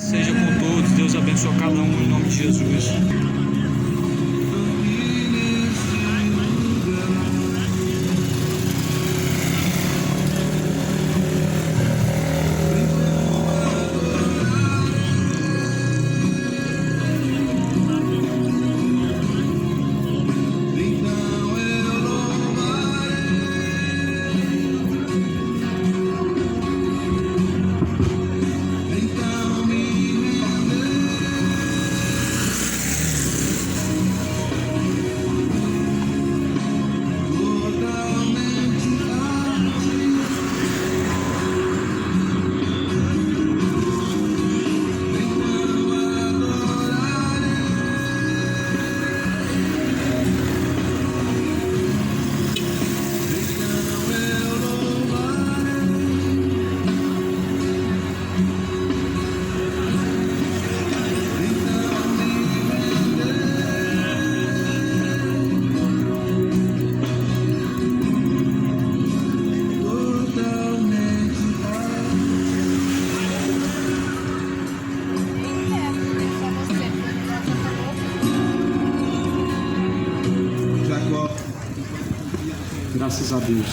seja com todos. Deus abençoe cada um em nome de Jesus. Graças a Deus.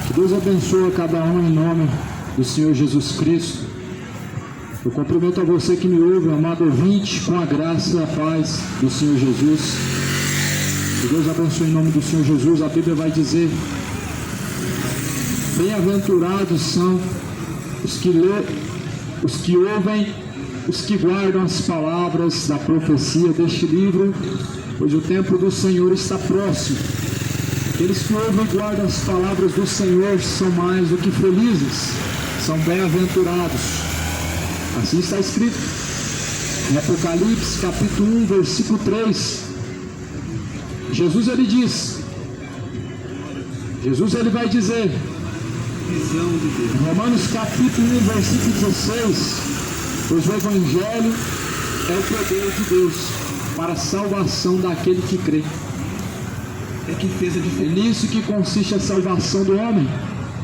Que Deus abençoe cada um em nome do Senhor Jesus Cristo. Eu cumprimento a você que me ouve, amado ouvinte, com a graça e a paz do Senhor Jesus. Que Deus abençoe em nome do Senhor Jesus. A Bíblia vai dizer: bem-aventurados são os que ouvem, os que guardam as palavras da profecia deste livro, pois o tempo do Senhor está próximo. Aqueles que ouvem e guardam as palavras do Senhor são mais do que felizes, são bem-aventurados. Assim está escrito em Apocalipse capítulo 1, versículo 3. Jesus ele diz, ele vai dizer em Romanos capítulo 1, versículo 16: pois o Evangelho é o poder de Deus para a salvação daquele que crê. É que fez a diferença. É nisso que consiste a salvação do homem,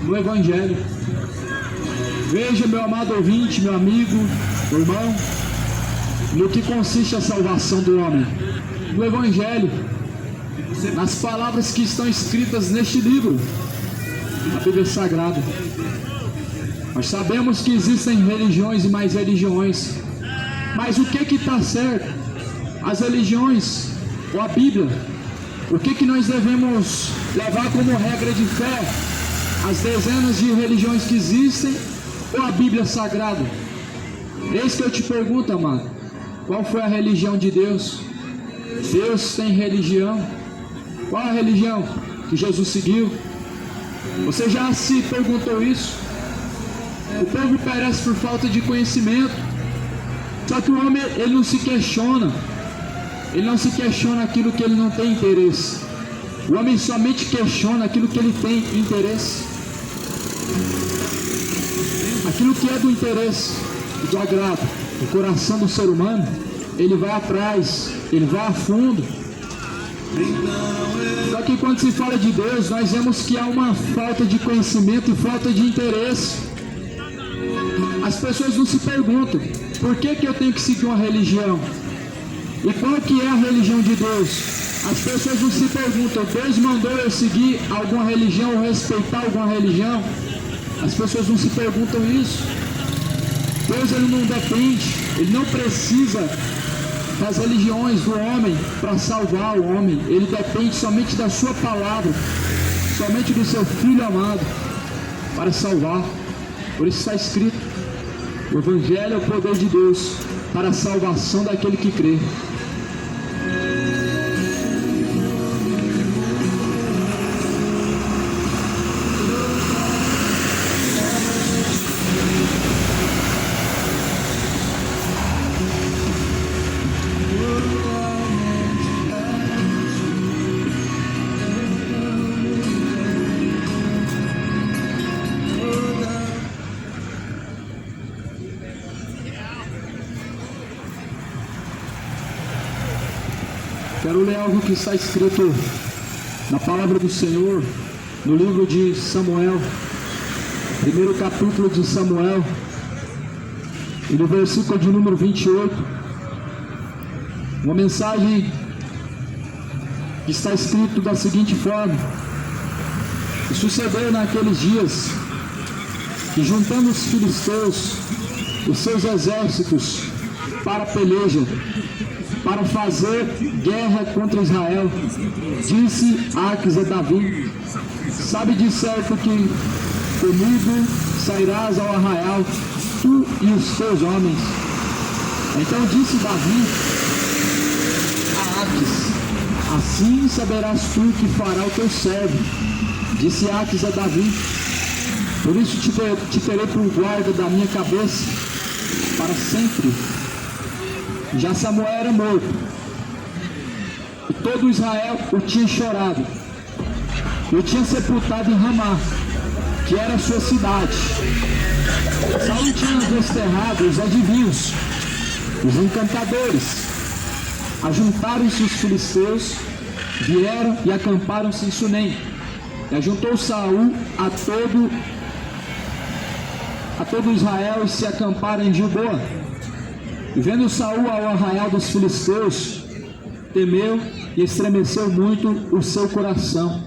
no Evangelho. Veja, meu amado ouvinte, meu amigo, meu irmão, no que consiste a salvação do homem, no Evangelho, nas palavras que estão escritas neste livro, a Bíblia Sagrada. Nós sabemos que existem religiões e mais religiões, mas o que está certo? As religiões ou a Bíblia? O que nós devemos levar como regra de fé? As dezenas de religiões que existem ou a Bíblia Sagrada? Eis que eu te pergunto, amado, qual foi a religião de Deus? Deus tem religião? Qual a religião que Jesus seguiu? Você já se perguntou isso? O povo perece por falta de conhecimento. Só que o homem, ele não se questiona. Ele não se questiona aquilo que ele não tem interesse. O homem somente questiona aquilo que ele tem interesse. Aquilo que é do interesse, do agrado, do coração do ser humano, ele vai atrás, ele vai a fundo. Só que quando se fala de Deus, nós vemos que há uma falta de conhecimento e falta de interesse. As pessoas não se perguntam: por que eu tenho que seguir uma religião? E qual que é a religião de Deus? As pessoas não se perguntam: Deus mandou eu seguir alguma religião ou respeitar alguma religião? As pessoas não se perguntam isso. Deus ele não depende, ele não precisa das religiões do homem para salvar o homem. Ele depende somente da sua palavra, somente do seu Filho amado para salvar. Por isso está escrito: o Evangelho é o poder de Deus para a salvação daquele que crê. Quero ler algo que está escrito na palavra do Senhor, no livro de Samuel, primeiro capítulo de Samuel, E no versículo de número 28, uma mensagem que está escrito da seguinte forma: e sucedeu naqueles dias que, juntando os filisteus, os seus exércitos para a peleja, para fazer guerra contra Israel, disse Aques a Davi: sabe de certo que comigo sairás ao arraial, tu e os teus homens. Então disse Davi a Aques: assim saberás tu que fará o teu servo. Disse Aques a Davi: por isso te terei por guarda da minha cabeça para sempre. Já Samuel era morto, e todo Israel o tinha chorado, e o tinha sepultado em Ramá, que era a sua cidade. Saul tinha desterrado os adivinhos, os encantadores. Ajuntaram-se os filisteus, vieram e acamparam-se em Sunem. E ajuntou Saul a todo Israel, e se acamparam em Gilboa. E vendo Saul ao arraial dos filisteus, temeu e estremeceu muito o seu coração.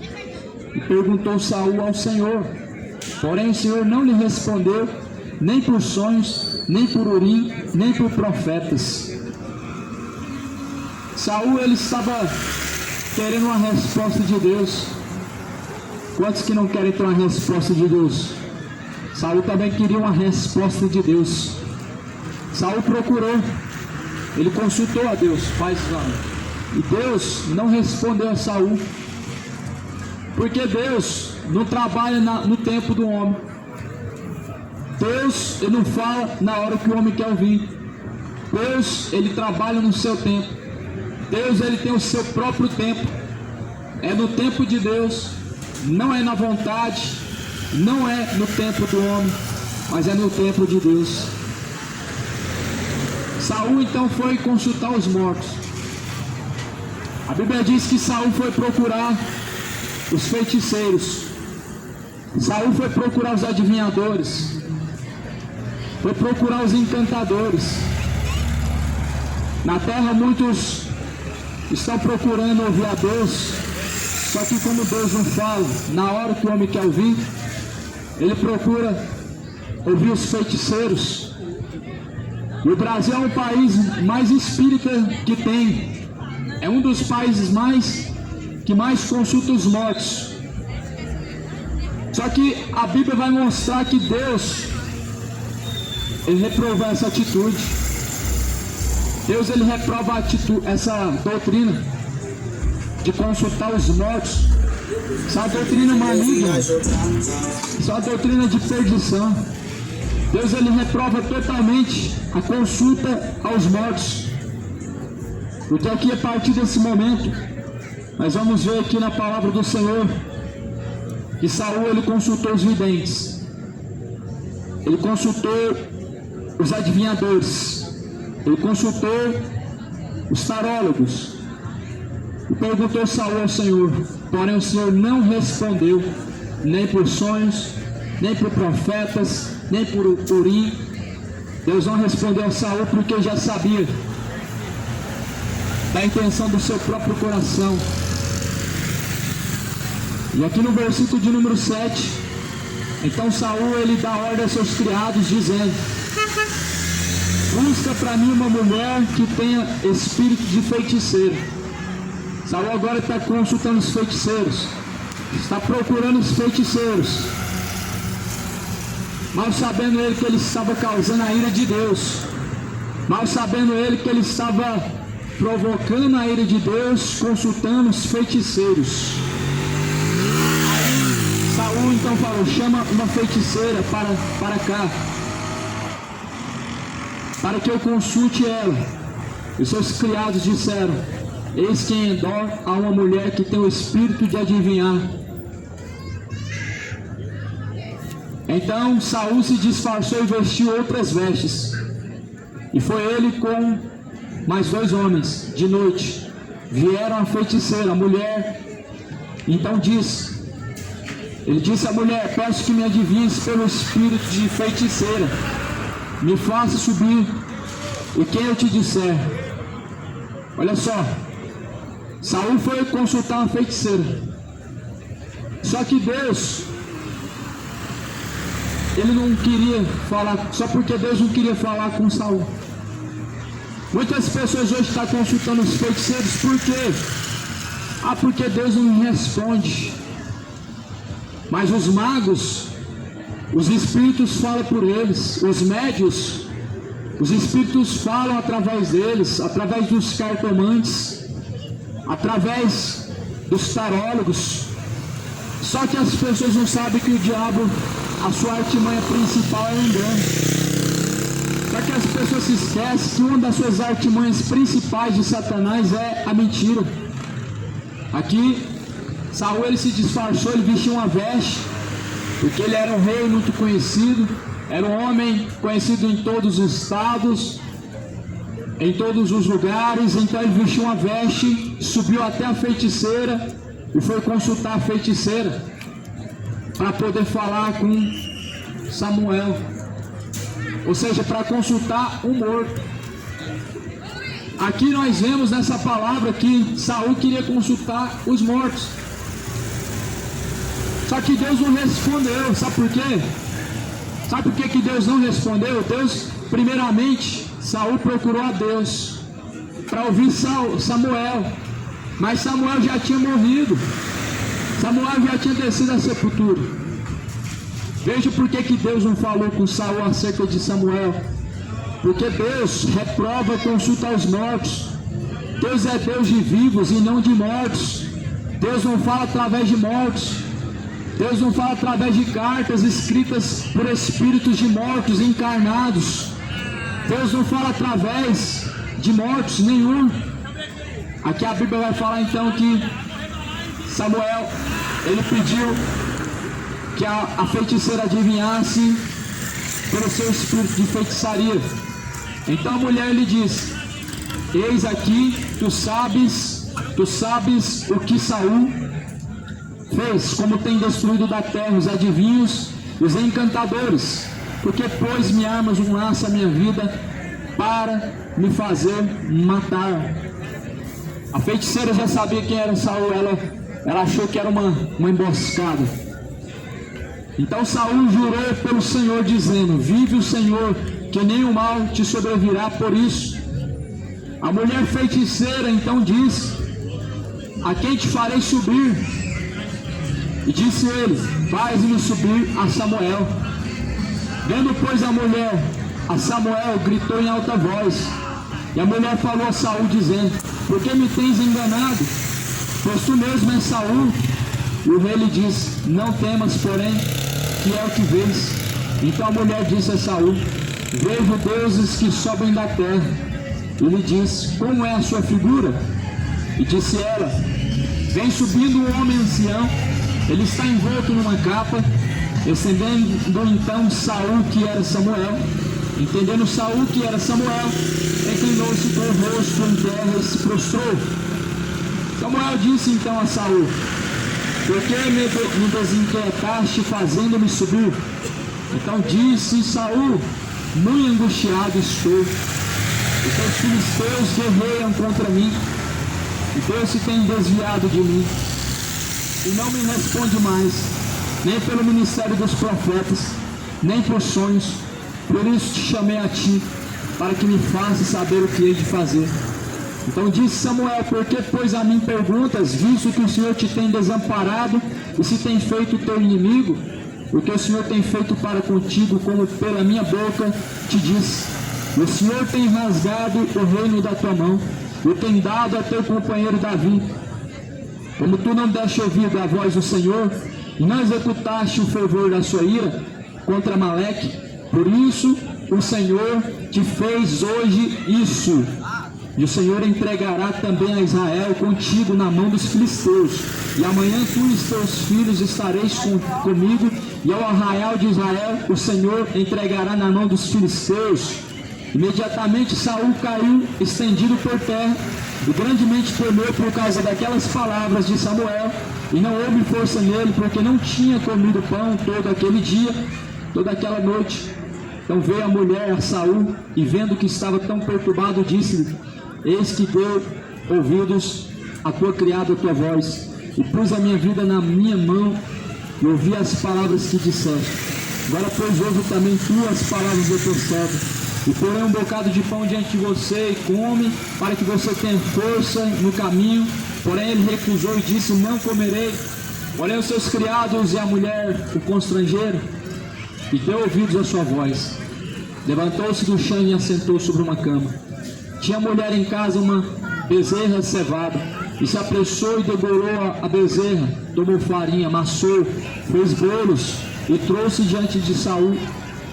E perguntou Saul ao Senhor. Porém o Senhor não lhe respondeu, nem por sonhos, nem por Urim, nem por profetas. Saul, ele estava querendo uma resposta de Deus. Quantos que não querem ter uma resposta de Deus? Saul também queria uma resposta de Deus. Saul procurou, ele consultou a Deus, e Deus não respondeu a Saul, porque Deus não trabalha no tempo do homem. Deus, ele não fala na hora que o homem quer ouvir. Deus, ele trabalha no seu tempo. Deus, ele tem o seu próprio tempo. É no tempo de Deus, não é na vontade, não é no tempo do homem, mas é no tempo de Deus. Saul então foi consultar os mortos. A Bíblia diz que Saul foi procurar os feiticeiros. Saul foi procurar os adivinhadores. Foi procurar os encantadores. Na terra muitos estão procurando ouvir a Deus, só que como Deus não fala na hora que o homem quer ouvir, ele procura ouvir os feiticeiros. E o Brasil é o país mais espírita que tem. É um dos países que mais consulta os mortos. Só que a Bíblia vai mostrar que Deus, ele reprova essa atitude. Deus, ele reprova essa doutrina de consultar os mortos. Essa é uma doutrina maligna. Essa é uma doutrina de perdição. Deus, ele reprova totalmente a consulta aos mortos. Porque aqui, a partir desse momento, nós vamos ver aqui na palavra do Senhor que Saul, ele consultou os videntes, ele consultou os adivinhadores, ele consultou os tarólogos, e perguntou Saul ao Senhor. Porém o Senhor não respondeu, nem por sonhos, nem por profetas, nem por Urim. Deus não respondeu a Saul porque já sabia da intenção do seu próprio coração. E aqui no versículo de número 7, então Saul, ele dá ordem aos seus criados, dizendo: busca para mim uma mulher que tenha espírito de feiticeiro. Saul agora está consultando os feiticeiros, está procurando os feiticeiros, mal sabendo ele que ele estava causando a ira de Deus, mal sabendo ele que ele estava provocando a ira de Deus, consultando os feiticeiros. Aí Saul então falou: chama uma feiticeira para cá, para que eu consulte ela. E seus criados disseram: eis que em Endor há uma mulher que tem o espírito de adivinhar. Então Saul se disfarçou e vestiu outras vestes, e foi ele com mais 2 homens de noite. Vieram a feiticeira, a mulher. Então ele disse à mulher: peço que me adivinhes pelo espírito de feiticeira. me faça subir e quem eu te disser. Olha só, Saul foi consultar uma feiticeira. Só que Deus, ele não queria falar, só porque Deus não queria falar com Saul. Muitas pessoas hoje estão consultando os feiticeiros, por quê? Porque Deus não responde. Mas os magos, os espíritos falam por eles, os médios, os espíritos falam através deles, através dos cartomantes, através dos tarólogos. Só que as pessoas não sabem que o diabo, a sua artimanha principal é o engano. Só que as pessoas se esquecem que uma das suas artimanhas principais de Satanás é a mentira. Aqui, Saul, ele se disfarçou, ele vestiu uma veste, porque ele era um rei muito conhecido, era um homem conhecido em todos os estados, em todos os lugares. Então ele vestiu uma veste, subiu até a feiticeira e foi consultar a feiticeira para poder falar com Samuel, ou seja, para consultar um morto. Aqui nós vemos nessa palavra que Saul queria consultar os mortos. Só que Deus não respondeu. Sabe por quê? Sabe por que Deus não respondeu? Deus, primeiramente, Saul procurou a Deus para ouvir Samuel. Mas Samuel já tinha morrido. Samuel já tinha descido à sepultura. Veja por que Deus não falou com Saul acerca de Samuel. Porque Deus reprova a consulta aos mortos. Deus é Deus de vivos e não de mortos. Deus não fala através de mortos. Deus não fala através de cartas escritas por espíritos de mortos encarnados. Deus não fala através de mortos nenhum. Aqui a Bíblia vai falar então que Samuel, ele pediu que a feiticeira adivinhasse pelo seu espírito de feitiçaria. Então a mulher lhe disse: eis aqui, tu sabes o que Saul fez, como tem destruído da terra os adivinhos e os encantadores, porque pôs me armas um laço à minha vida para me fazer matar. A feiticeira já sabia quem era Saul, ela achou que era uma emboscada. Então Saul jurou pelo Senhor, dizendo: vive o Senhor, que nenhum mal te sobrevirá por isso. A mulher feiticeira então disse: a quem te farei subir? E disse ele: faz-me subir a Samuel. Vendo, pois, a mulher a Samuel, gritou em alta voz. E a mulher falou a Saul, dizendo: por que me tens enganado? Pois tu mesmo és Saul. E o rei lhe disse: não temas, porém, que é o que vês. Então a mulher disse a Saul: vejo deuses que sobem da terra. E lhe disse: como é a sua figura? E disse ela: vem subindo um homem ancião, ele está envolto numa capa. Recebendo então Saul que era Samuel, entendendo Saul que era Samuel, inclinou-se com o rosto em terra e se prostrou. Samuel disse então a Saul: por que me desinquietaste fazendo-me subir? Então disse Saul: muito angustiado estou, porque os filisteus guerreiam contra mim, e Deus se tem desviado de mim, e não me responde mais, nem pelo ministério dos profetas, nem por sonhos. Por isso te chamei a ti, para que me faças saber o que hei de fazer. Então disse Samuel: por que, pois, a mim perguntas, visto que o Senhor te tem desamparado e se tem feito teu inimigo? Porque o Senhor tem feito para contigo, como pela minha boca te disse. O Senhor tem rasgado o reino da tua mão, e tem dado a teu companheiro Davi. Como tu não deste ouvido à voz do Senhor, e não executaste o fervor da sua ira contra Amaleque, por isso o Senhor te fez hoje isso. E o Senhor entregará também a Israel contigo na mão dos filisteus. E amanhã tu e os teus filhos estareis comigo, e ao arraial de Israel o Senhor entregará na mão dos filisteus. Imediatamente Saul caiu estendido por terra, e grandemente temeu por causa daquelas palavras de Samuel, e não houve força nele, porque não tinha comido pão todo aquele dia, toda aquela noite. Então veio a mulher a Saul, e vendo que estava tão perturbado, disse-lhe: eis que deu ouvidos a tua criada, a tua voz, e pus a minha vida na minha mão, e ouvi as palavras que disseste. Agora, pois, ouve também tu as palavras do teu servo, e porei um bocado de pão diante de você, e come, para que você tenha força no caminho. Porém ele recusou e disse: não comerei. Porém os seus criados e a mulher o constrangeram, e deu ouvidos à sua voz. Levantou-se do chão e assentou sobre uma cama. Tinha a mulher em casa uma bezerra cevada, e se apressou e degolou a bezerra, tomou farinha, amassou, fez bolos, e trouxe diante de Saul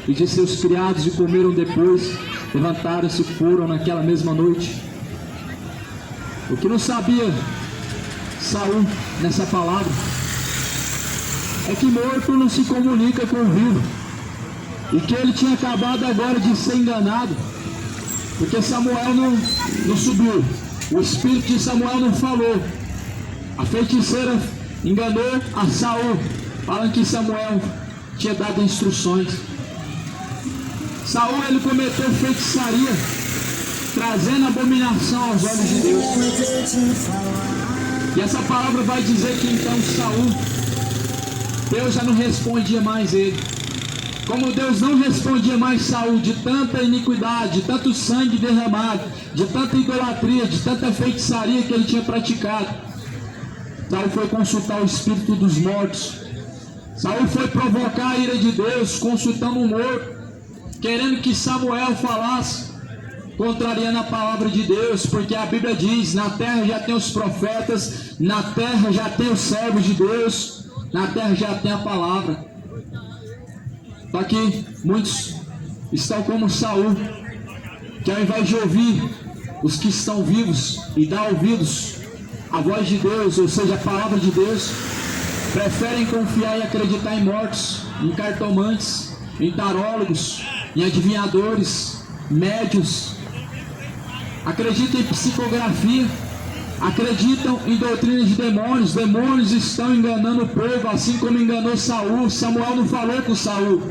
e de seus criados, e comeram depois. Levantaram-se e foram naquela mesma noite. O que não sabia Saul nessa palavra é que morto não se comunica com o vivo, e que ele tinha acabado agora de ser enganado, porque Samuel não subiu, o espírito de Samuel não falou. A feiticeira enganou a Saul, falando que Samuel tinha dado instruções. Saul, ele cometeu feitiçaria, trazendo abominação aos olhos de Deus. E essa palavra vai dizer que então Saul, Deus já não respondia mais ele. Como Deus não respondia mais Saul de tanta iniquidade, de tanto sangue derramado, de tanta idolatria, de tanta feitiçaria que ele tinha praticado, Saul foi consultar o espírito dos mortos. Saul foi provocar a ira de Deus, consultando o morto, querendo que Samuel falasse, contrariando a palavra de Deus, porque a Bíblia diz: na terra já tem os profetas, na terra já tem os servos de Deus, na terra já tem a palavra. Só que muitos estão como Saul, que ao invés de ouvir os que estão vivos e dar ouvidos à voz de Deus, ou seja, a palavra de Deus, preferem confiar e acreditar em mortos, em cartomantes, em tarólogos, em adivinhadores, médios. Acreditam em psicografia, acreditam em doutrina de demônios. Demônios estão enganando o povo, assim como enganou Saul. Samuel não falou com Saul.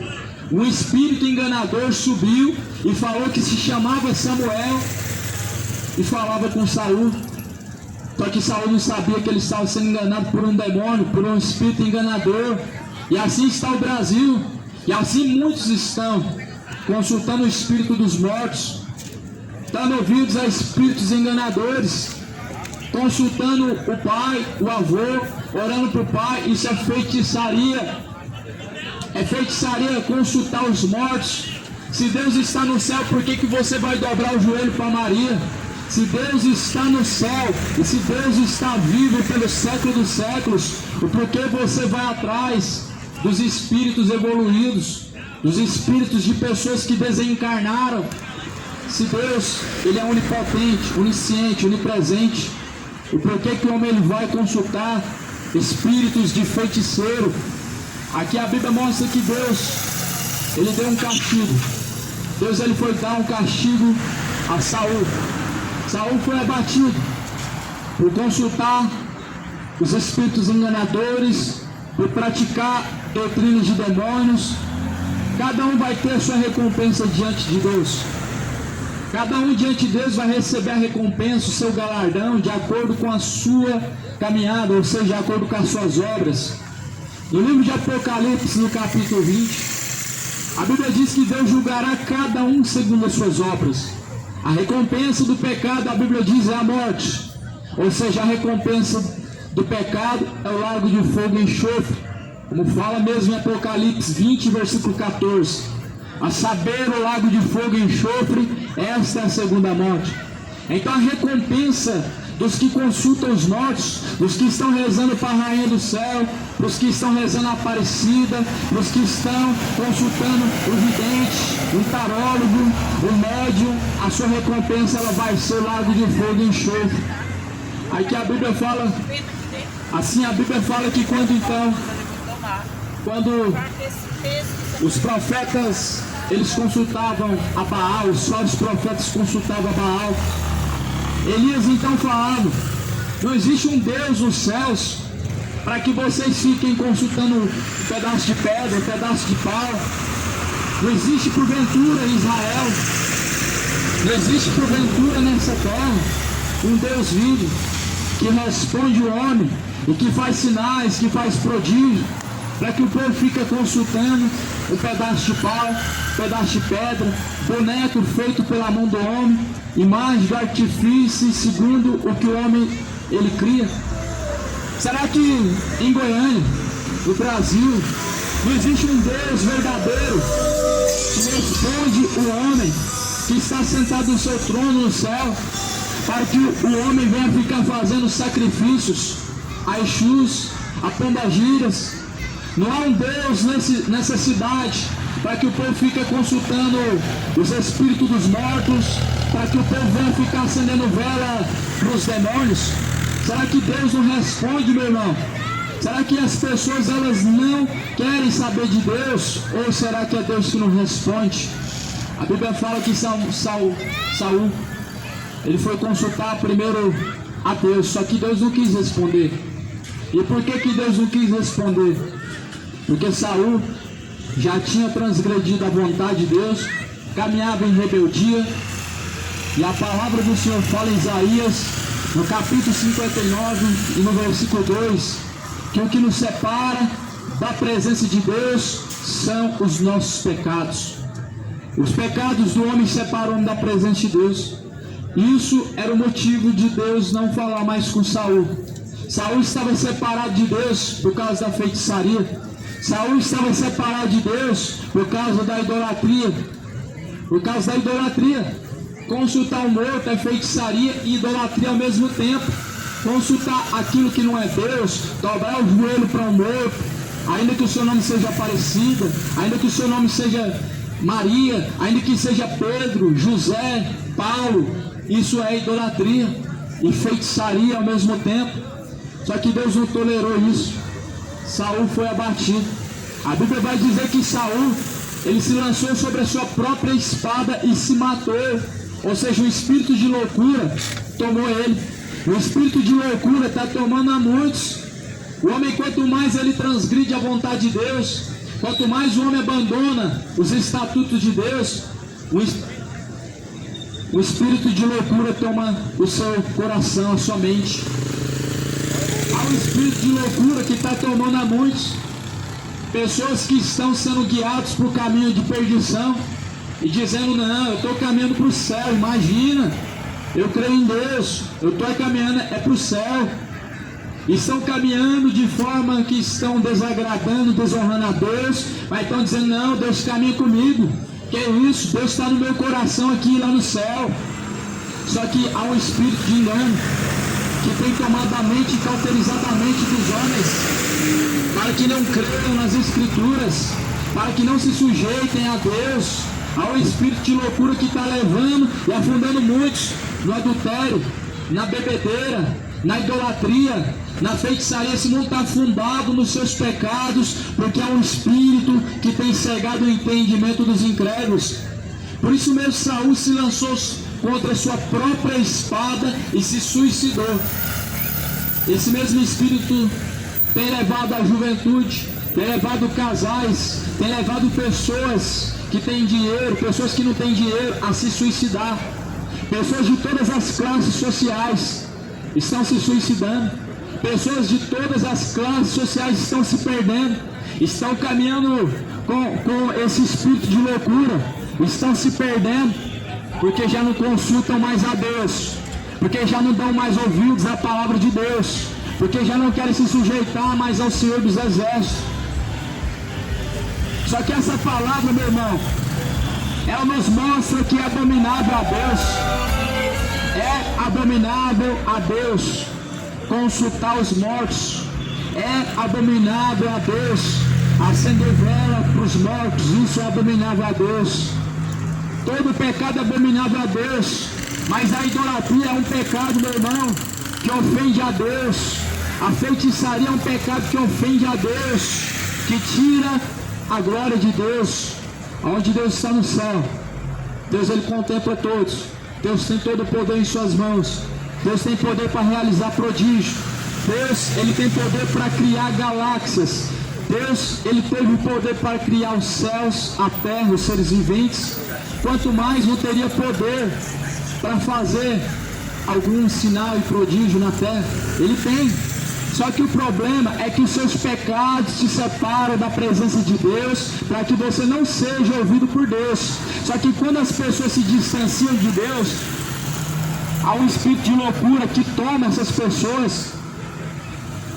Um espírito enganador subiu e falou que se chamava Samuel e falava com Saul. Só que Saul não sabia que ele estava sendo enganado por um demônio, por um espírito enganador. E assim está o Brasil, e assim muitos estão consultando o espírito dos mortos, dando ouvidos a espíritos enganadores, consultando o pai, o avô, orando para o pai. Isso é feitiçaria. É feitiçaria consultar os mortos. Se Deus está no céu, por que você vai dobrar o joelho para Maria? Se Deus está no céu, e se Deus está vivo pelo século dos séculos, por que você vai atrás dos espíritos evoluídos, dos espíritos de pessoas que desencarnaram? Se Deus, ele é onipotente, onisciente, onipresente, o porquê que o homem ele vai consultar espíritos de feiticeiro? Aqui a Bíblia mostra que Deus, ele deu um castigo. Deus, ele foi dar um castigo a Saul. Saul foi abatido por consultar os espíritos enganadores, por praticar doutrinas de demônios. Cada um vai ter a sua recompensa diante de Deus. Cada um diante de Deus vai receber a recompensa, o seu galardão, de acordo com a sua caminhada, ou seja, de acordo com as suas obras. No livro de Apocalipse, no capítulo 20, a Bíblia diz que Deus julgará cada um segundo as suas obras. A recompensa do pecado, a Bíblia diz, é a morte. Ou seja, a recompensa do pecado é o lago de fogo e enxofre, como fala mesmo em Apocalipse 20, versículo 14. A saber, o lago de fogo e enxofre, esta é a segunda morte. Então a recompensa dos que consultam os mortos, dos que estão rezando para a rainha do céu, dos que estão rezando a Aparecida, dos que estão consultando o vidente, o tarólogo, o médium, a sua recompensa ela vai ser o lago de fogo e enxofre. Aí que a Bíblia fala, assim a Bíblia fala que quando os profetas eles consultavam a Baal, só os profetas consultavam a Baal, Elias então falava: não existe um Deus nos céus para que vocês fiquem consultando um pedaço de pedra, um pedaço de pau. Não existe porventura em Israel, não existe porventura nessa terra um Deus vivo que responde o homem e que faz sinais, que faz prodígio, para que o povo fique consultando um pedaço de pau, um pedaço de pedra, boneco feito pela mão do homem, imagem do artifício segundo o que o homem ele cria. Será que em Goiânia, no Brasil, não existe um Deus verdadeiro que responde o homem que está sentado no seu trono no céu, para que o homem venha ficar fazendo sacrifícios a Exus, a Pombagiras? Não há um Deus nessa cidade para que o povo fique consultando os espíritos dos mortos, para que o povo venha ficar acendendo vela para os demônios? Será que Deus não responde, meu irmão? Será que as pessoas elas não querem saber de Deus? Ou será que é Deus que não responde? A Bíblia fala que Saul ele foi consultar primeiro a Deus, só que Deus não quis responder. E por que Deus não quis responder? Porque Saul já tinha transgredido a vontade de Deus, caminhava em rebeldia, e a palavra do Senhor fala em Isaías, no capítulo 59 e no versículo 2, que o que nos separa da presença de Deus são os nossos pecados. Os pecados do homem separam da presença de Deus. Isso era o motivo de Deus não falar mais com Saul. Saul estava separado de Deus por causa da feitiçaria. Saul estava separado de Deus por causa da idolatria. Por causa da idolatria. Consultar o morto é feitiçaria e idolatria ao mesmo tempo. Consultar aquilo que não é Deus, dobrar o joelho para um morto, ainda que o seu nome seja Aparecida, ainda que o seu nome seja Maria, ainda que seja Pedro, José, Paulo, isso é idolatria e feitiçaria ao mesmo tempo. Só que Deus não tolerou isso. Saul foi abatido. A Bíblia vai dizer que Saul, ele se lançou sobre a sua própria espada e se matou. Ou seja, o espírito de loucura tomou ele. O espírito de loucura está tomando a muitos. O homem, quanto mais ele transgride a vontade de Deus, quanto mais o homem abandona os estatutos de Deus, o espírito de loucura toma o seu coração, a sua mente. Há um espírito de loucura que está tomando a muitos. Pessoas que estão sendo guiados por caminho de perdição e dizendo: não, eu estou caminhando para o céu. Imagina, eu creio em Deus, eu estou caminhando para o céu. Estão caminhando de forma que estão desagradando, desonrando a Deus, mas estão dizendo: não, Deus caminha comigo. Que é isso? Deus está no meu coração aqui lá no céu. Só que há um espírito de engano que tem tomado a mente e cauterizado a mente dos homens, para que não creiam nas Escrituras, para que não se sujeitem a Deus. Há um espírito de loucura que está levando e afundando muitos no adultério, na bebedeira, na idolatria, na feitiçaria. Esse mundo está afundado nos seus pecados, porque há um espírito que tem cegado o entendimento dos incrédulos. Por isso mesmo Saul se lançou contra a sua própria espada e se suicidou. Esse mesmo espírito tem levado a juventude, tem levado casais, tem levado pessoas que têm dinheiro, pessoas que não têm dinheiro a se suicidar. Pessoas de todas as classes sociais estão se suicidando. Pessoas de todas as classes sociais estão se perdendo, estão caminhando com esse espírito de loucura, estão se perdendo, porque já não consultam mais a Deus, porque já não dão mais ouvidos à palavra de Deus, porque já não querem se sujeitar mais ao Senhor dos Exércitos. Só que essa palavra, meu irmão, ela nos mostra que é abominável a Deus. É abominável a Deus consultar os mortos. É abominável a Deus acender vela para os mortos. Isso é abominável a Deus. Todo pecado é abominável a Deus. Mas a idolatria é um pecado, meu irmão, que ofende a Deus. A feitiçaria é um pecado que ofende a Deus, que tira a glória de Deus. Onde Deus está no céu, Deus ele contempla todos. Deus tem todo o poder em suas mãos. Deus tem poder para realizar prodígio. Deus ele tem poder para criar galáxias. Deus, ele teve o poder para criar os céus, a terra, os seres viventes. Quanto mais não teria poder para fazer algum sinal e prodígio na terra? Ele tem. Só que o problema é que os seus pecados te separam da presença de Deus, para que você não seja ouvido por Deus. Só que quando as pessoas se distanciam de Deus, há um espírito de loucura que toma essas pessoas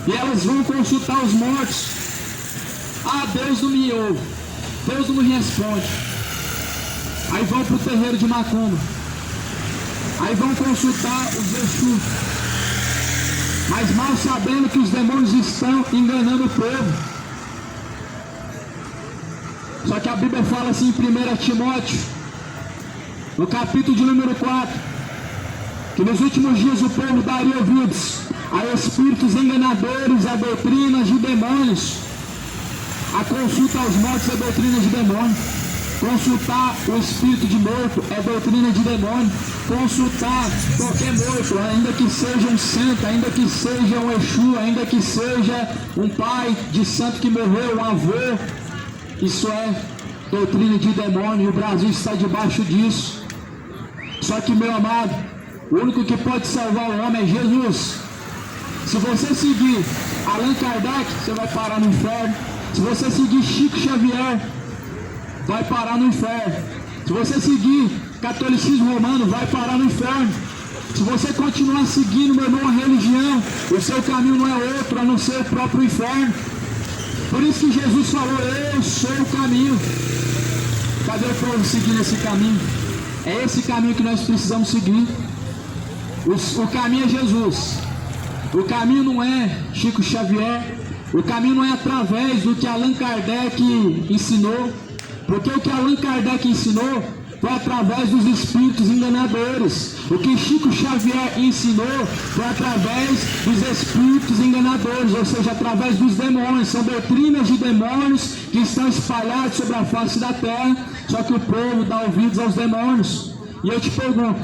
e elas vão consultar os mortos. Ah, Deus não me ouve, Deus não me responde. Aí vão para o terreiro de macumba, aí vão consultar os Exu, mas mal sabendo que os demônios estão enganando o povo. Só que a Bíblia fala assim em 1 Timóteo, no capítulo de número 4, que nos últimos dias o povo daria ouvidos a espíritos enganadores, a doutrinas de demônios. A consulta aos mortos é doutrina de demônio. Consultar o espírito de morto é doutrina de demônio. Consultar qualquer morto, ainda que seja um santo, ainda que seja um Exu, ainda que seja um pai de santo que morreu, um avô, isso é doutrina de demônio, e o Brasil está debaixo disso. Só que, meu amado, o único que pode salvar o homem é Jesus. Se você seguir Allan Kardec, você vai parar no inferno. Se você seguir Chico Xavier, vai parar no inferno. Se você seguir catolicismo romano, vai parar no inferno. Se você continuar seguindo, meu irmão, a religião, o seu caminho não é outro a não ser o próprio inferno. Por isso que Jesus falou: eu sou o caminho. Cadê o povo seguindo esse caminho? É esse caminho que nós precisamos seguir. O caminho é Jesus. O caminho não é Chico Xavier. O caminho não é através do que Allan Kardec ensinou. Porque o que Allan Kardec ensinou foi através dos espíritos enganadores. O que Chico Xavier ensinou foi através dos espíritos enganadores, ou seja, através dos demônios. São doutrinas de demônios que estão espalhadas sobre a face da terra, só que o povo dá ouvidos aos demônios. E eu te pergunto,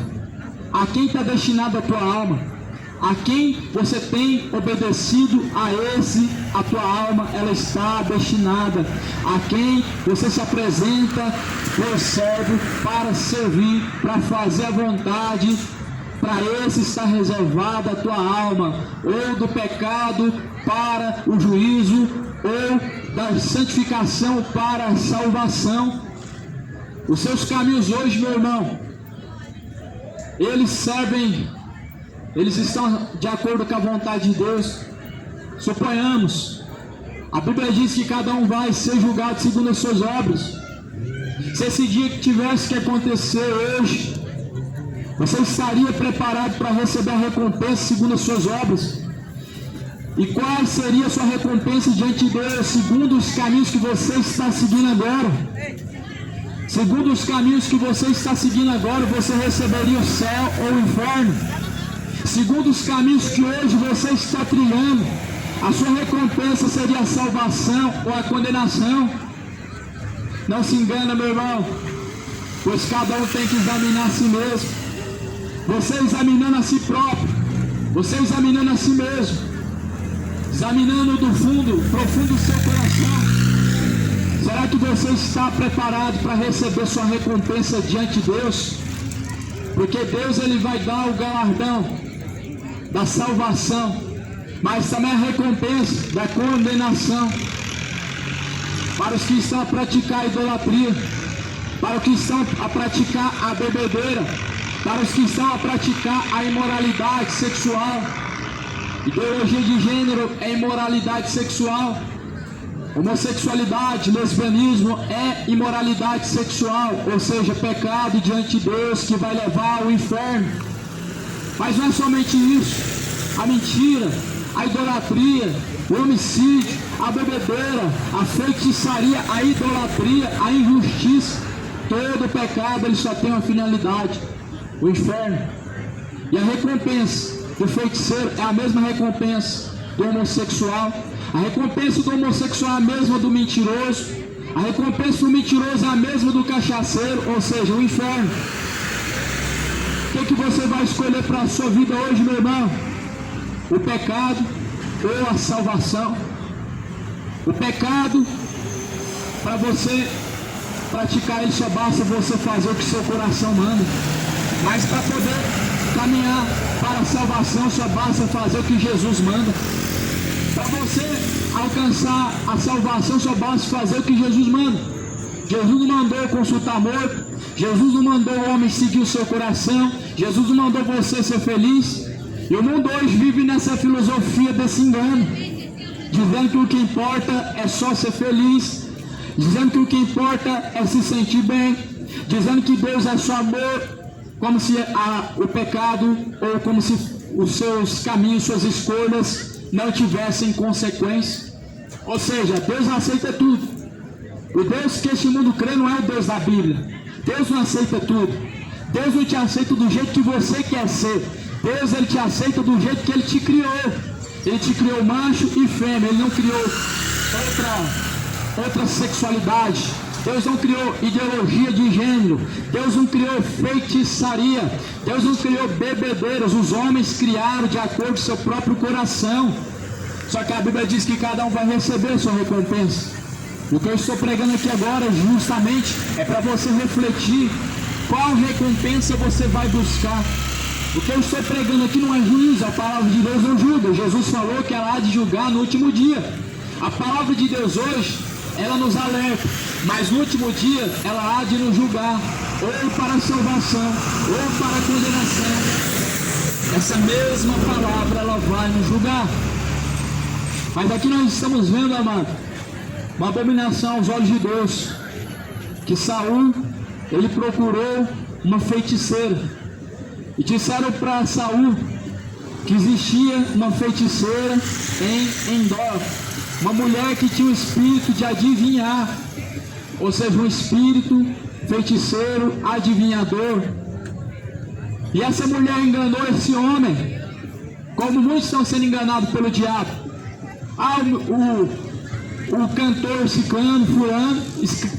a quem está destinada a tua alma? A quem você tem obedecido? A tua alma, ela está destinada. A quem você se apresenta por servo para servir, para fazer a vontade, para esse está reservada a tua alma, ou do pecado para o juízo, ou da santificação para a salvação. Os seus caminhos hoje, meu irmão, eles estão de acordo com a vontade de Deus. Suponhamos, a Bíblia diz que cada um vai ser julgado segundo as suas obras. Se esse dia que tivesse que acontecer hoje, você estaria preparado para receber a recompensa segundo as suas obras? E qual seria a sua recompensa diante de Deus, segundo os caminhos que você está seguindo agora? Segundo os caminhos que você está seguindo agora, você receberia o céu ou o inferno? Segundo os caminhos que hoje você está trilhando, a sua recompensa seria a salvação ou a condenação? Não se engana, meu irmão, pois cada um tem que examinar a si mesmo. Você examinando a si próprio, você examinando a si mesmo, examinando do fundo, profundo do seu coração, será que você está preparado para receber sua recompensa diante de Deus? Porque Deus, ele vai dar o galardão da salvação, mas também a recompensa da condenação para os que estão a praticar a idolatria, para os que estão a praticar a bebedeira, para os que estão a praticar a imoralidade sexual. Ideologia de gênero é imoralidade sexual. Homossexualidade, lesbianismo é imoralidade sexual, ou seja, pecado diante de Deus que vai levar ao inferno. Mas não é somente isso. A mentira, a idolatria, o homicídio, a bebedeira, a feitiçaria, a idolatria, a injustiça, todo pecado ele só tem uma finalidade: o inferno. E a recompensa do feiticeiro é a mesma recompensa do homossexual. A recompensa do homossexual é a mesma do mentiroso. A recompensa do mentiroso é a mesma do cachaceiro, ou seja, o inferno. O que você vai escolher para a sua vida hoje, meu irmão? O pecado ou a salvação? O pecado, para você praticar ele, só basta você fazer o que seu coração manda. Mas para poder caminhar para a salvação, só basta fazer o que Jesus manda. Para você alcançar a salvação, só basta fazer o que Jesus manda. Jesus não mandou consultar morto, Jesus não mandou o homem seguir o seu coração, Jesus não mandou você ser feliz. E o mundo hoje vive nessa filosofia desse engano, dizendo que o que importa é só ser feliz, dizendo que o que importa é se sentir bem, dizendo que Deus é só amor, como se o pecado ou como se os seus caminhos, suas escolhas não tivessem consequência. Ou seja, Deus aceita tudo. O Deus que este mundo crê não é o Deus da Bíblia. Deus não aceita tudo. Deus não te aceita do jeito que você quer ser. Deus, ele te aceita do jeito que ele te criou. Ele te criou macho e fêmea. Ele não criou outra sexualidade. Deus não criou ideologia de gênero. Deus não criou feitiçaria. Deus não criou bebedeiros. Os homens criaram de acordo com seu próprio coração. Só que a Bíblia diz que cada um vai receber a sua recompensa. O que eu estou pregando aqui agora justamente é para você refletir qual recompensa você vai buscar. O que eu estou pregando aqui não é juízo, a palavra de Deus não julga. Jesus falou que ela há de julgar no último dia. A palavra de Deus hoje, ela nos alerta, mas no último dia ela há de nos julgar, ou para a salvação, ou para a condenação. Essa mesma palavra ela vai nos julgar. Mas aqui nós estamos vendo, amado, uma abominação aos olhos de Deus, que Saul, ele procurou uma feiticeira, e disseram para Saul que existia uma feiticeira em Endor, uma mulher que tinha o espírito de adivinhar, ou seja, um espírito feiticeiro, adivinhador. E essa mulher enganou esse homem, como muitos estão sendo enganados pelo diabo. O cantor ciclano, fulano,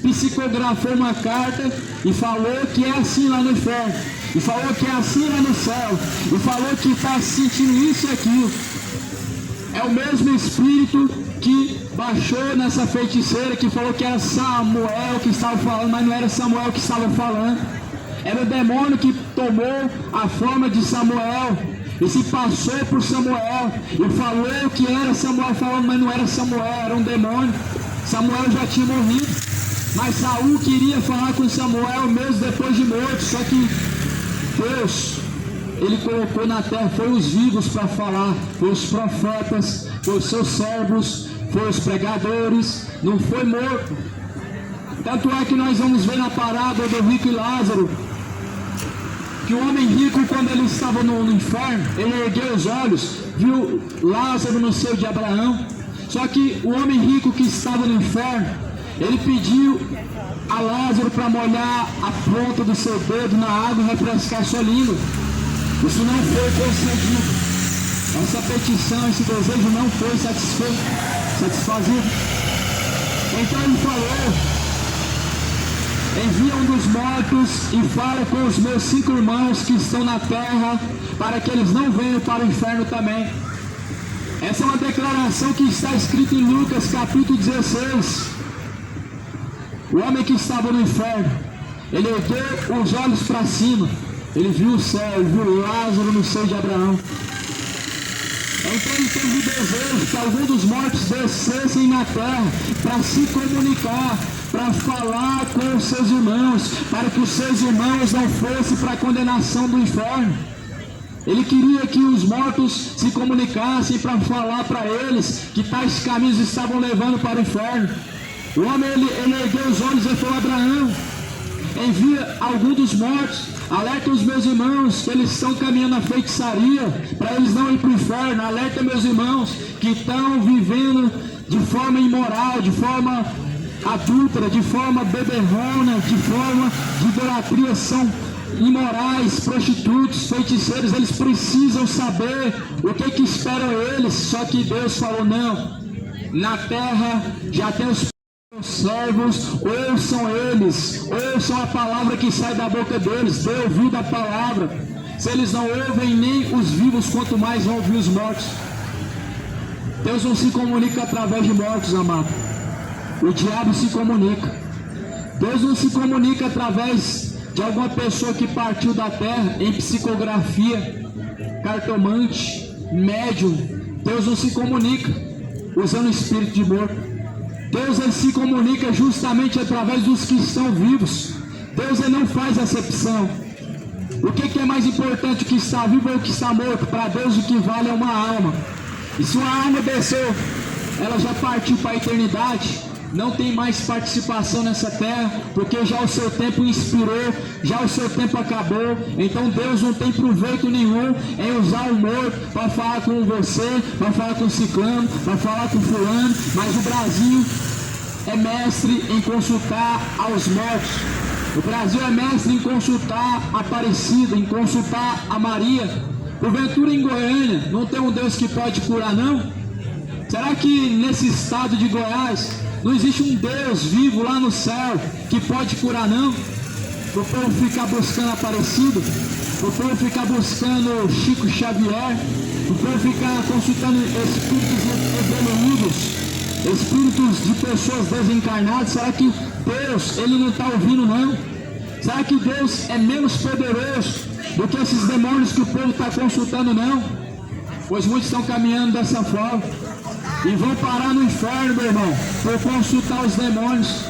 psicografou uma carta e falou que é assim lá no inferno, e falou que é assim lá no céu, e falou que está sentindo isso e aquilo. É o mesmo espírito que baixou nessa feiticeira, que falou que era Samuel que estava falando, mas não era Samuel que estava falando. Era o demônio que tomou a forma de Samuel e se passou por Samuel e falou que era Samuel falando, mas não era Samuel, era um demônio. Samuel já tinha morrido, mas Saul queria falar com Samuel mesmo depois de morto. Só que Deus, ele colocou na terra, foi os vivos para falar, foi os profetas, foi os seus servos, foi os pregadores, não foi morto. Tanto é que nós vamos ver na parábola do rico e Lázaro, que o homem rico, quando ele estava no inferno, ele ergueu os olhos, viu Lázaro no seio de Abraão. Só que o homem rico que estava no inferno, ele pediu a Lázaro para molhar a ponta do seu dedo na água e refrescar sua língua. Isso não foi concedido. Essa petição, esse desejo não foi satisfazido. Então ele falou: envia um dos mortos e fala com os meus 5 irmãos que estão na terra, para que eles não venham para o inferno também. Essa é uma declaração que está escrita em Lucas capítulo 16. O homem que estava no inferno, ele ergueu os olhos para cima, ele viu o céu, ele viu Lázaro no seio de Abraão. Então ele teve o desejo que algum dos mortos descessem na terra para se comunicar, para falar com os seus irmãos, para que os seus irmãos não fossem para a condenação do inferno. Ele queria que os mortos se comunicassem para falar para eles que tais caminhos estavam levando para o inferno. O homem, ele ergueu os olhos e falou: Abraão, envia algum dos mortos, alerta os meus irmãos que eles estão caminhando a feitiçaria, para eles não ir para o inferno. Alerta meus irmãos que estão vivendo de forma imoral, de forma adúltera, de forma beberrona, de forma de idolatria, são imorais, prostitutos, feiticeiros. Eles precisam saber o que esperam eles. Só que Deus falou: não, na terra já tem os servos, ouçam eles, ouçam a palavra que sai da boca deles, dê ouvido à palavra. Se eles não ouvem nem os vivos, quanto mais vão ouvir os mortos. Deus não se comunica através de mortos, amado. o diabo se comunica. Deus não se comunica através de alguma pessoa que partiu da terra em psicografia, cartomante, médium. Deus não se comunica usando o espírito de morto. Deus ele se comunica justamente através dos que estão vivos. Deus ele não faz acepção. O que é mais importante, o que está vivo ou o que está morto? Para Deus o que vale é uma alma. E se uma alma desceu, ela já partiu para a eternidade, não tem mais participação nessa terra, porque já o seu tempo inspirou, já o seu tempo acabou. Então Deus não tem proveito nenhum em usar o morto para falar com você, para falar com ciclano, para falar com fulano. Mas o Brasil é mestre em consultar aos mortos. O Brasil é mestre em consultar a Aparecida, em consultar a Maria. Porventura em Goiânia não tem um Deus que pode curar, não? Será que nesse estado de Goiás não existe um Deus vivo lá no céu que pode curar, não? O povo ficar buscando Aparecido, o povo ficar buscando Chico Xavier, o povo ficar consultando espíritos evoluídos, espíritos de pessoas desencarnadas. Será que Deus ele não está ouvindo, não? Será que Deus é menos poderoso do que esses demônios que o povo está consultando, não? Pois muitos estão caminhando dessa forma e vão parar no inferno, meu irmão, por consultar os demônios.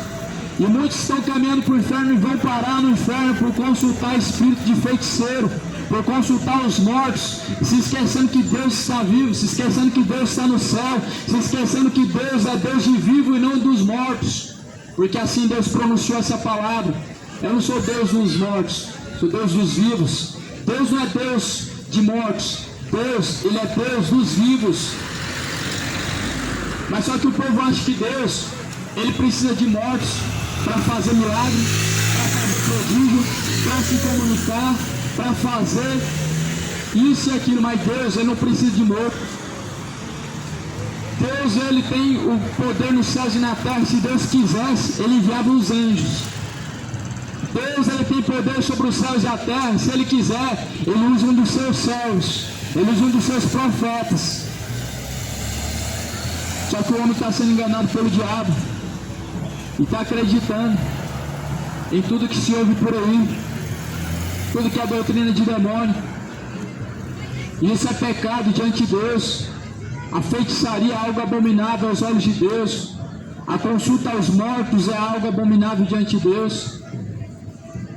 E muitos estão caminhando para o inferno e vão parar no inferno por consultar espírito de feiticeiro, por consultar os mortos, se esquecendo que Deus está vivo, se esquecendo que Deus está no céu, se esquecendo que Deus é Deus de vivo e não dos mortos, porque assim Deus pronunciou essa palavra: eu não sou Deus dos mortos, sou Deus dos vivos. Deus não é Deus de mortos, Deus, ele é Deus dos vivos. Mas só que o povo acha que Deus, ele precisa de mortos para fazer milagre, para fazer prodígio, para se comunicar, para fazer isso e aquilo. Mas Deus, ele não precisa de morto. Deus, ele tem o poder nos céus e na terra. Se Deus quisesse, ele enviava os anjos. Deus, ele tem poder sobre os céus e a terra. Se ele quiser, ele usa um dos seus servos, ele usa um dos seus profetas. Só que o homem está sendo enganado pelo diabo e está acreditando em tudo que se ouve por aí, tudo que é doutrina de demônio. E isso é pecado diante de Deus. A feitiçaria é algo abominável aos olhos de Deus. A consulta aos mortos é algo abominável diante de Deus.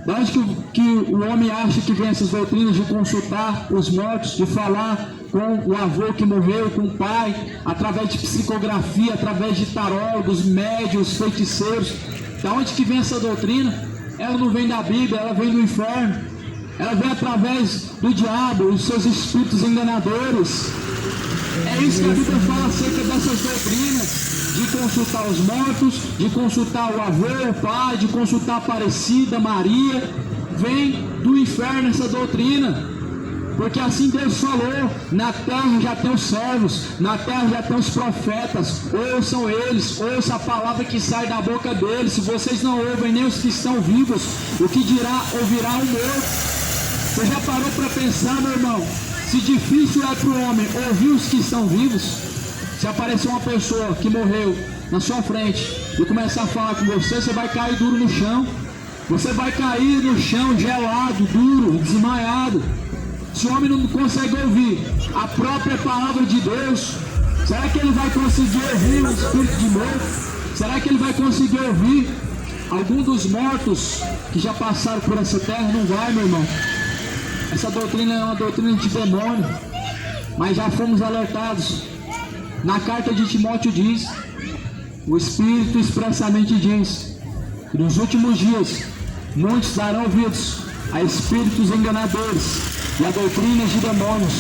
Da onde que o homem acha que vem essas doutrinas de consultar os mortos, de falar com o avô que morreu, com o pai, através de psicografia, através de tarólogos, médios, feiticeiros? Da onde que vem essa doutrina? Ela não vem da Bíblia, ela vem do inferno. Ela vem através do diabo, os seus espíritos enganadores. É isso que a Bíblia fala acerca dessas doutrinas, de consultar os mortos, de consultar o avô, o pai, de consultar a Aparecida, Maria. Vem do inferno essa doutrina, porque assim Deus falou: na terra já tem os servos, na terra já tem os profetas, ouçam eles, ouçam a palavra que sai da boca deles. Se vocês não ouvem nem os que estão vivos, o que dirá ouvirá o morto? Você já parou para pensar, meu irmão, se difícil é para o homem ouvir os que estão vivos? Se aparecer uma pessoa que morreu na sua frente e começar a falar com você, você vai cair duro no chão. Você vai cair no chão gelado, duro, desmaiado. Se o homem não consegue ouvir a própria palavra de Deus, será que ele vai conseguir ouvir o espírito de morto? Será que ele vai conseguir ouvir algum dos mortos que já passaram por essa terra? Não vai, meu irmão. Essa doutrina é uma doutrina de demônio, mas já fomos alertados. Na carta de Timóteo diz, o Espírito expressamente diz, que nos últimos dias muitos darão ouvidos a espíritos enganadores e a doutrinas de demônios.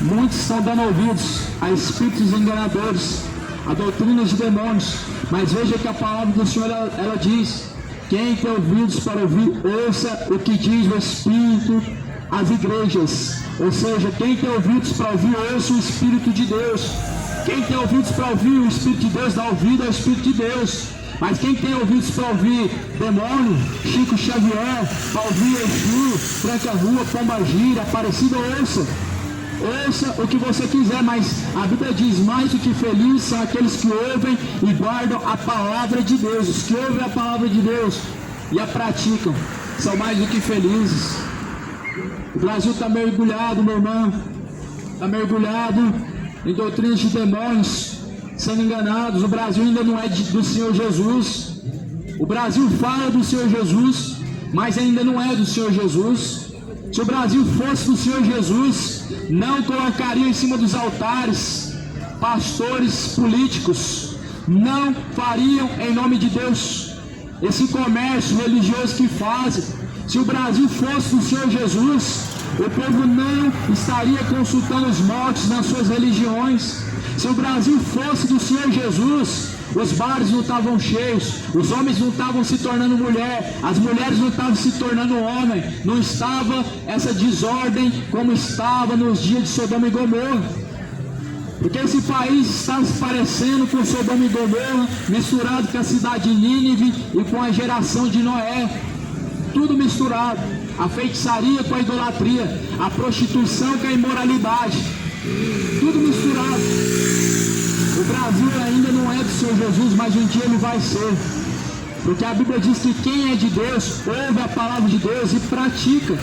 Muitos estão dando ouvidos a espíritos enganadores, a doutrinas de demônios. Mas veja que a palavra do Senhor, ela diz: quem tem ouvidos para ouvir, ouça o que diz o Espírito às igrejas. Ou seja, quem tem ouvidos para ouvir, ouça o Espírito de Deus. Quem tem ouvidos para ouvir o Espírito de Deus, dá ouvido ao Espírito de Deus. Mas quem tem ouvidos para ouvir demônio, Chico Xavier, para ouvir Exu, Tranca-Rua, Pombagira, Aparecida, ouça. ouça o que você quiser, mas a Bíblia diz: mais do que felizes são aqueles que ouvem e guardam a palavra de Deus. Os que ouvem a palavra de Deus e a praticam são mais do que felizes. O Brasil está mergulhado, meu irmão, está mergulhado em doutrinas de demônios, sendo enganados. O Brasil ainda não é do Senhor Jesus. O Brasil fala do Senhor Jesus, mas ainda não é do Senhor Jesus. Se o Brasil fosse do Senhor Jesus, não colocaria em cima dos altares pastores políticos, não fariam em nome de Deus esse comércio religioso que fazem. Se o Brasil fosse do Senhor Jesus, o povo não estaria consultando os mortos nas suas religiões. Se o Brasil fosse do Senhor Jesus, os bares não estavam cheios, os homens não estavam se tornando mulher, as mulheres não estavam se tornando homem, não estava essa desordem como estava nos dias de Sodoma e Gomorra. Porque esse país está se parecendo com Sodoma e Gomorra, misturado com a cidade de Nínive e com a geração de Noé. Tudo misturado, a feitiçaria com a idolatria, a prostituição com a imoralidade, tudo misturado. O Brasil ainda não é do Senhor Jesus, mas um dia ele vai ser, porque a Bíblia diz que quem é de Deus ouve a palavra de Deus e pratica.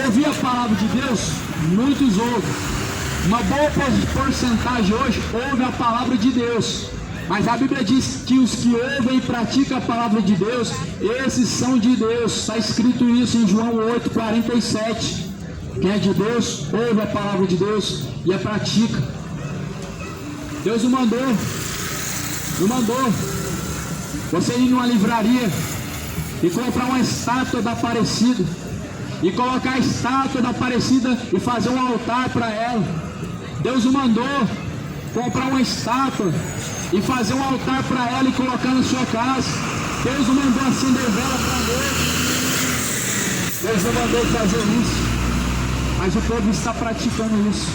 Ouvir a palavra de Deus, muitos ouvem. Uma boa porcentagem hoje ouve a palavra de Deus, mas a Bíblia diz que os que ouvem e praticam a palavra de Deus, esses são de Deus. Está escrito isso em João 8,47. Quem é de Deus ouve a palavra de Deus e a pratica. Deus não mandou você ir numa livraria e comprar uma estátua da Aparecida e colocar a estátua da Aparecida e fazer um altar para ela. Deus não mandou comprar uma estátua e fazer um altar para ela e colocar na sua casa. Deus não mandou acender vela para Deus. Deus não mandou fazer isso, mas o povo está praticando isso.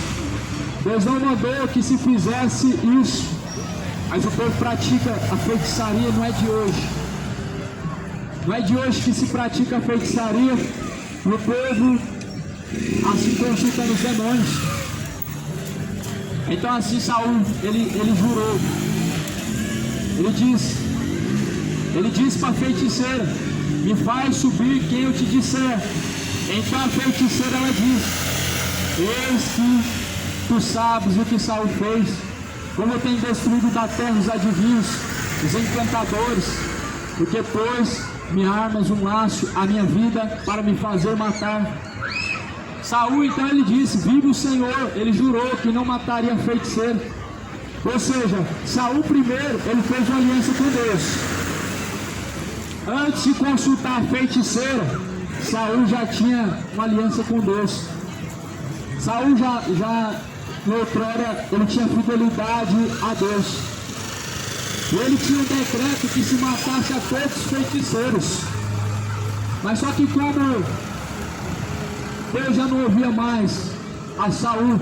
Deus não mandou que se fizesse isso, mas o povo pratica a feitiçaria. Não é de hoje. Não é de hoje que se pratica a feitiçaria. O povo assim consulta nos demônios. Então assim Saul, ele jurou. Ele disse para a feiticeira: me faz subir quem eu te disser. Então a feiticeira ela disse: eis que tu sabes o que Saul fez, como eu tenho destruído da terra os adivinhos, os encantadores, porque pôs me armas um laço à minha vida para me fazer matar. Saul então ele disse: vive o Senhor. Ele jurou que não mataria a feiticeira. Ou seja, Saul primeiro ele fez uma aliança com Deus. Antes de consultar a feiticeira, Saul já tinha uma aliança com Deus. Saul já outrora ele tinha fidelidade a Deus. E ele tinha um decreto que se matasse a todos os feiticeiros. Mas só que como Deus já não ouvia mais a Saul,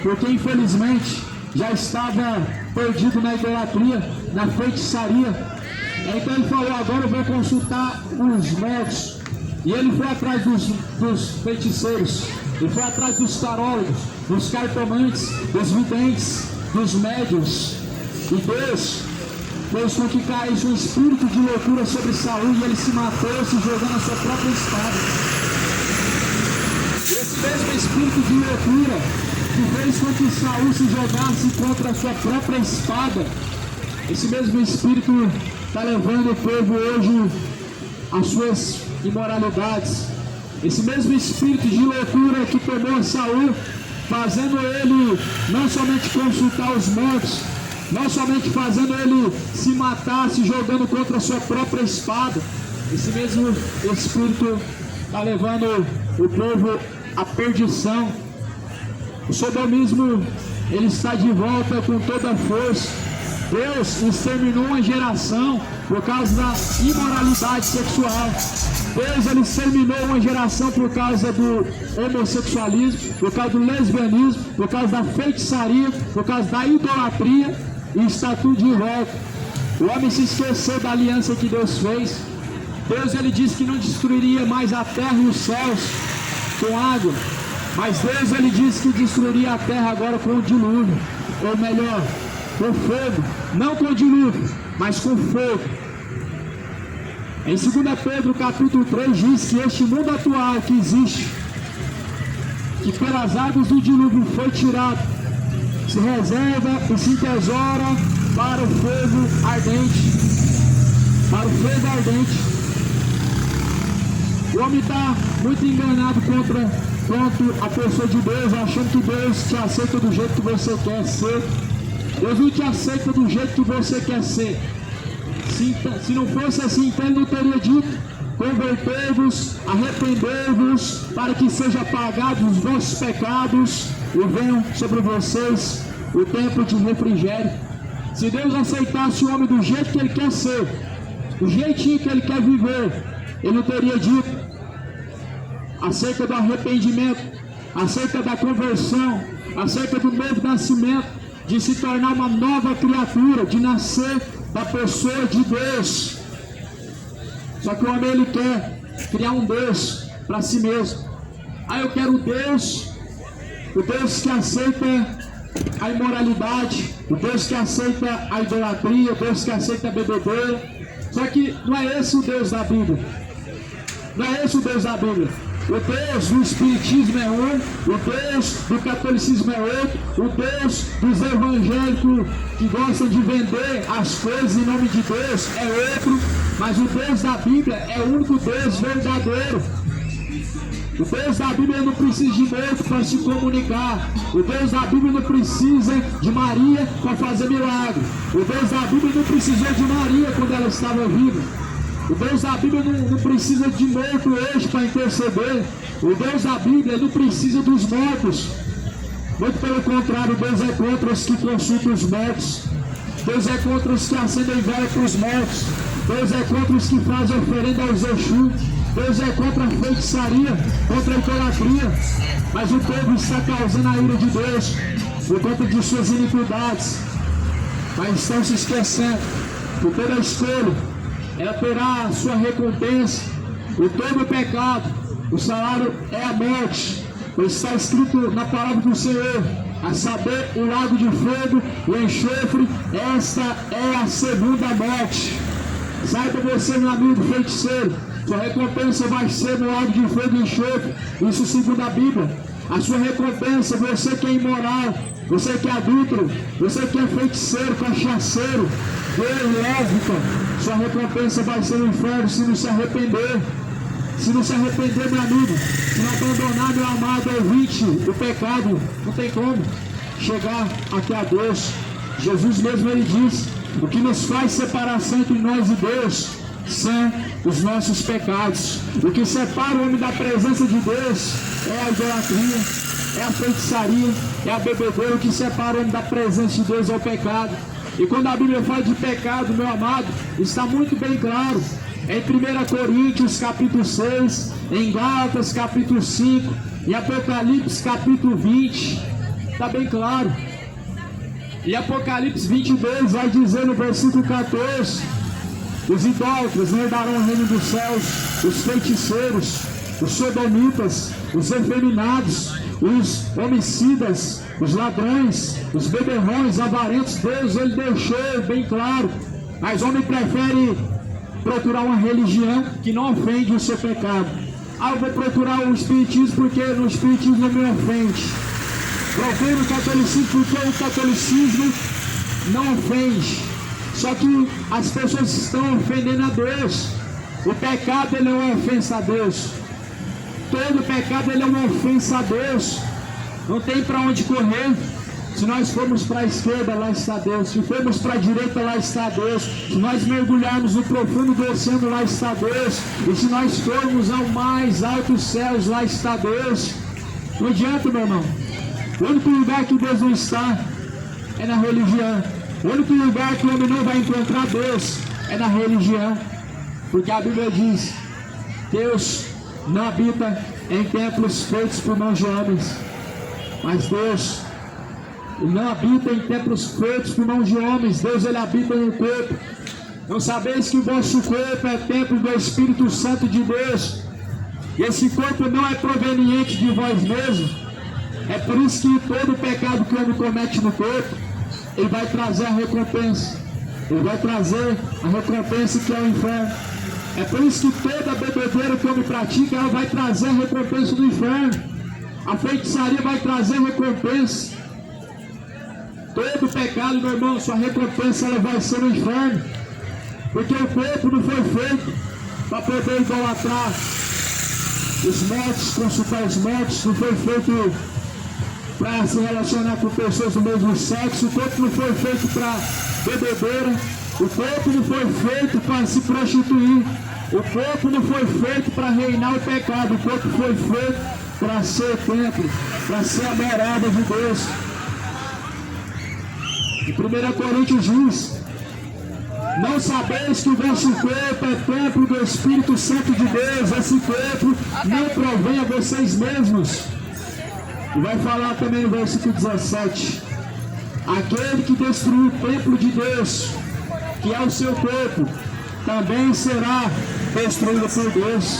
porque infelizmente já estava perdido na idolatria, na feitiçaria. Então ele falou: agora eu vou consultar os mortos. E ele foi atrás dos feiticeiros, ele foi atrás dos tarólogos, dos cartomantes, dos videntes, dos médiuns. E Deus fez com que caísse um espírito de loucura sobre Saul, e ele se matou, se jogando a sua própria espada. Esse mesmo espírito de loucura que fez com que Saul se jogasse contra a sua própria espada, esse mesmo espírito está levando o povo hoje às suas imoralidades. Esse mesmo espírito de loucura que tomou Saul, fazendo ele não somente consultar os mortos, não somente fazendo ele se matar, se jogando contra a sua própria espada. Esse mesmo espírito está levando o povo à perdição. O sodomismo ele está de volta com toda a força. Deus exterminou uma geração por causa da imoralidade sexual. Deus ele exterminou uma geração por causa do homossexualismo, por causa do lesbianismo, por causa da feitiçaria, por causa da idolatria, e está tudo de volta. O homem se esqueceu da aliança que Deus fez. Deus ele disse que não destruiria mais a terra e os céus com água. Mas Deus, ele disse que destruiria a terra agora com o dilúvio, ou melhor, com fogo, não com dilúvio, mas com fogo. Em 2 Pedro capítulo 3 diz que este mundo atual que existe, que pelas águas do dilúvio foi tirado, se reserva e se tesoura para o fogo ardente. Para o fogo ardente. O homem está muito enganado contra a pessoa de Deus, achando que Deus te aceita do jeito que você quer ser. Deus não te aceita do jeito que você quer ser. Se não fosse assim, então ele não teria dito: convertei-vos, arrependei-vos, para que sejam apagados os vossos pecados e venham sobre vocês o tempo de refrigério. Se Deus aceitasse o homem do jeito que ele quer ser, do jeitinho que ele quer viver, ele não teria dito acerca do arrependimento, acerca da conversão, acerca do novo nascimento, de se tornar uma nova criatura, de nascer da pessoa de Deus. Só que o homem, ele quer criar um Deus para si mesmo. Aí eu quero o Deus que aceita a imoralidade, o Deus que aceita a idolatria, o Deus que aceita a bebedeira. Só que não é esse o Deus da Bíblia. Não é esse o Deus da Bíblia. O Deus do Espiritismo é um, o Deus do catolicismo é outro, o Deus dos evangélicos que gostam de vender as coisas em nome de Deus é outro, mas o Deus da Bíblia é o único Deus verdadeiro. O Deus da Bíblia não precisa de morto para se comunicar. O Deus da Bíblia não precisa de Maria para fazer milagre. O Deus da Bíblia não precisou de Maria quando ela estava viva. O Deus da Bíblia não precisa de morto hoje para interceder. O Deus da Bíblia não precisa dos mortos. Muito pelo contrário, Deus é contra os que consultam os mortos. Deus é contra os que acendem vela para os mortos. Deus é contra os que fazem oferenda aos Exu. Deus é contra a feitiçaria, contra a idolatria. Mas o povo está causando a ira de Deus por conta de suas iniquidades. Mas estão se esquecendo que toda escolha, ela terá a sua recompensa. E todo pecado, o salário é a morte. Pois está escrito na palavra do Senhor, a saber, o lago de fogo e enxofre, esta é a segunda morte. Saiba você, meu amigo feiticeiro, sua recompensa vai ser no lago de fogo e enxofre. Isso segundo a Bíblia. A sua recompensa, você que é imoral, você que é adúltero, você que é feiticeiro, cachaceiro, gay, lésbica, sua recompensa vai ser no inferno se não se arrepender. Se não se arrepender, meu amigo, se não abandonar, meu amado ouvinte, o pecado, não tem como chegar até a Deus. Jesus mesmo, ele diz: o que nos faz separação entre nós e Deus são os nossos pecados. O que separa o homem da presença de Deus é a idolatria, é a feitiçaria, é a bebedeira. O que separa o homem da presença de Deus é o pecado. E quando a Bíblia fala de pecado, meu amado, está muito bem claro. Em 1 Coríntios capítulo 6, em Gálatas capítulo 5, em Apocalipse capítulo 20, está bem claro. E Apocalipse 22 vai dizer no versículo 14: os idólatras não herdarão o reino dos céus, os feiticeiros, os sodomitas, os efeminados, os homicidas, os ladrões, os beberrões, avarentos. Deus, ele deixou bem claro. Mas o homem prefere procurar uma religião que não ofende o seu pecado. Eu vou procurar o Espiritismo porque no Espiritismo não me ofende. Procure o catolicismo porque o catolicismo não ofende. Só que as pessoas estão ofendendo a Deus. O pecado, ele é uma ofensa a Deus. Todo pecado, ele é uma ofensa a Deus. Não tem para onde correr. Se nós formos para a esquerda, lá está Deus. Se formos para a direita, lá está Deus. Se nós mergulharmos no profundo do oceano, lá está Deus. E se nós formos ao mais altos céus, lá está Deus. Não adianta, meu irmão. O único lugar que Deus não está é na religião. O único lugar que o homem não vai encontrar Deus é na religião. Porque a Bíblia diz: Deus não habita em templos feitos por mãos de homens. Mas Deus não habita em templos feitos por mãos de homens. Deus, ele habita no corpo. Não sabeis que o vosso corpo é templo do Espírito Santo de Deus? E esse corpo não é proveniente de vós mesmos, É por isso que todo pecado que o homem comete no corpo, ele vai trazer a recompensa. Ele vai trazer a recompensa que é o inferno. É por isso que toda bebedeira que o homem pratica, ela vai trazer a recompensa do inferno. A feitiçaria vai trazer recompensa. Todo pecado, meu irmão, sua recompensa ela vai ser no inferno. Porque o corpo não foi feito para poder idolatrar os mortos, consultar os mortos, não foi feito para se relacionar com pessoas do mesmo sexo, o corpo não foi feito para bebedeira, o corpo não foi feito para se prostituir, o corpo não foi feito para reinar o pecado, o corpo foi feito para ser templo, para ser a morada de Deus. Em 1 Coríntios diz: não sabeis que o vosso corpo é templo do Espírito Santo de Deus, esse corpo não provém a vocês mesmos. E vai falar também no versículo 17: aquele que destruiu o templo de Deus, que é o seu corpo, também será destruído por Deus.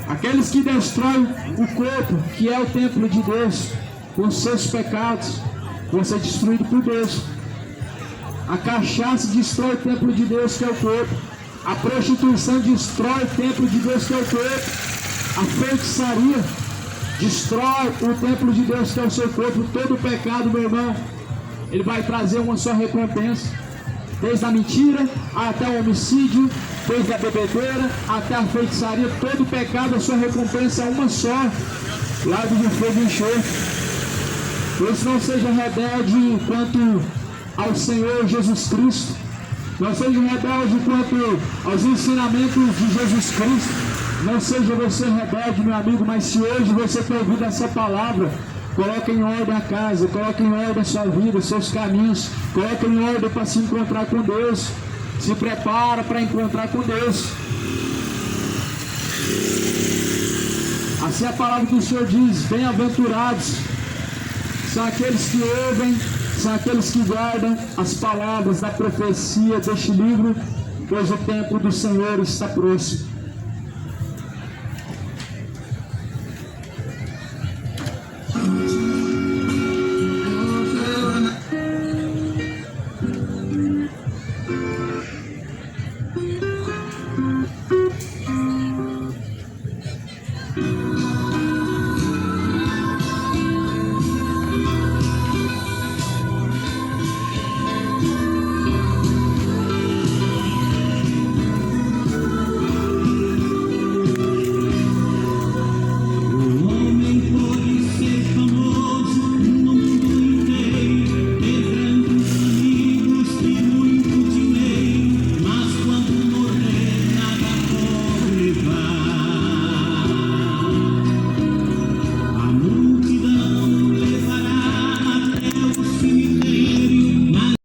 Aqueles que destroem o corpo, que é o templo de Deus, com seus pecados, vão ser destruídos por Deus. A cachaça destrói o templo de Deus, que é o corpo. A prostituição destrói o templo de Deus, que é o corpo. A feitiçaria destrói o templo de Deus, que é o seu corpo. Todo pecado, meu irmão, ele vai trazer uma só recompensa. Desde a mentira até o homicídio, desde a bebedeira até a feitiçaria, todo pecado, a sua recompensa é uma só: lago de fogo e enxofre. Por isso, não seja rebelde quanto ao Senhor Jesus Cristo. Não seja rebelde quanto aos ensinamentos de Jesus Cristo. Não seja você rebelde, meu amigo, mas se hoje você tem ouvido essa palavra, coloque em ordem a casa, coloque em ordem a sua vida, seus caminhos, coloque em ordem para se encontrar com Deus. Se prepara para encontrar com Deus. Assim a palavra do Senhor diz: bem-aventurados são aqueles que ouvem, são aqueles que guardam as palavras da profecia deste livro, pois o tempo do Senhor está próximo.